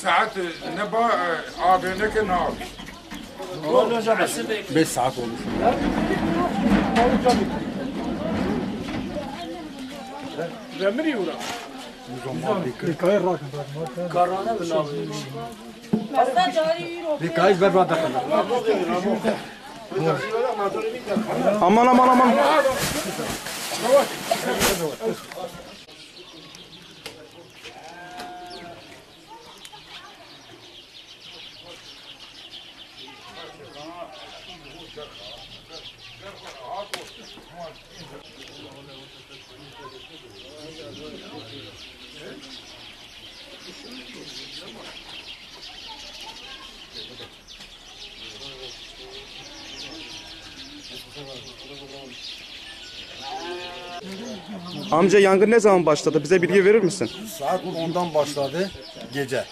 ساعات نبا آبينه که ناب. 5 saat olmuş. Demiri ura. Dikkat ver bana bakalım. Aman aman aman. Amca yangın ne zaman başladı? Bize bilgi verir misin? Saat 10'dan başladı gece.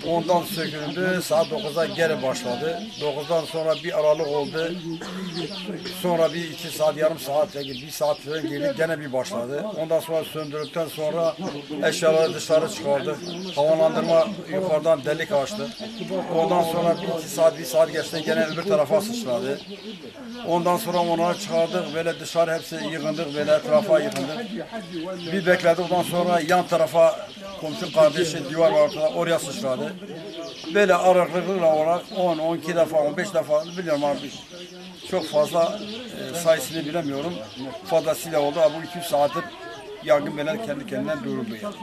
10'dan söküldü, saat 9'da geri başladı. 9'dan sonra bir aralık oldu. Sonra bir 2 saat, yarım saat, 1 saat falan geldi, gene bir başladı. Ondan sonra söndürdükten sonra eşyaları dışarı çıkardık. Havalandırma yukarıdan delik açtı. Ondan sonra 1 saat, 1 saat geçti, gene öbür tarafa sıçradı. Ondan sonra onları çıkardık, böyle dışarı hepsi yığındık, böyle etrafa yığındık. Bir bekledik, ondan sonra yan tarafa komşu kardeşi duvar var ortada, oraya sıçradı. Böyle aralıklarla olarak 10, 12 defa, 15 defa biliyorum artık. Çok fazla sayısını bilemiyorum. Fazlasıyla oldu. Bu 2-3 saattir yangın böyle kendi kendinden duruldu yani.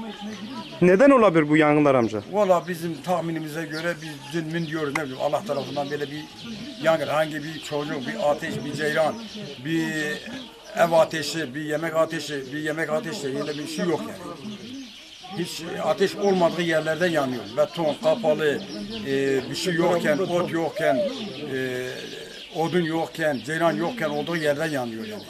Neden olabilir bu yangınlar amca? Valla bizim tahminimize göre biz dün diyoruz, ne bileyim, Allah tarafından böyle bir yangın, hangi bir çocuk, bir ateş, bir ceylan, bir ev ateşi, bir yemek ateşi, öyle bir şey yok yani. Hiç ateş olmadığı yerlerde yanıyor. Beton, kapalı, bir şey yokken, ot yokken, odun yokken, ceylan yokken olduğu yerden yanıyor yani.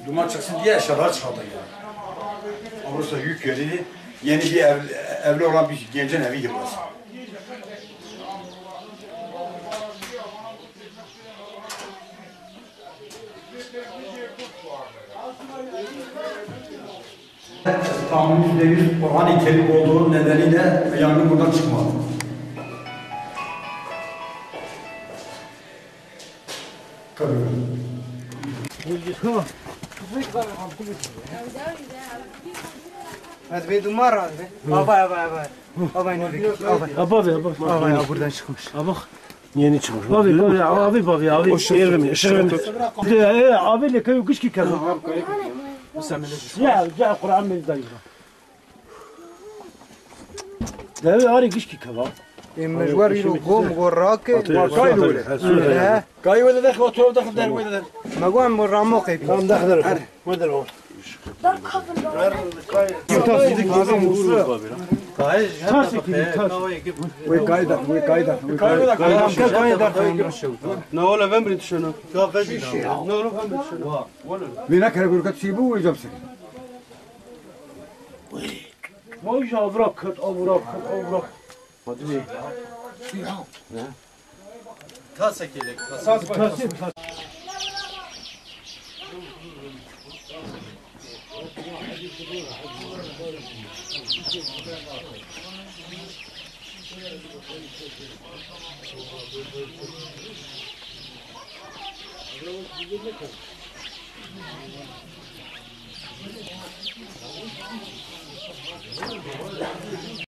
Duman çıksın diye eşyalar çıkardık yani. Burası yük yeriydi. Yeni bir evli olan bir gencin eviydi burası. Tahmin %100 Kur'an-ı Kerim olduğu nedeniyle yangın buradan çıkmadı. Hadi be dumar hadi be. Baba. Baba ne bekliyor? Baba ya buradan çıkmış. Bak yeni çıkmış. Abi. O şerimi. Abi le kayu kış ki kaza. Ya Kur'an mı dayı? Devi ari kış ki kaza. مشوار يرو قوم وراك Kayu da dakh otur dakh der ve der. مقوم مرامو قيبي Tam dakh der. Ve der o. Ne ola ben bir düşünüyorum. Ne ola ben bir düşünüyorum. Bina kere gurkat şey bu hocamsın. Moş avrak. Hadi. Tasekelek.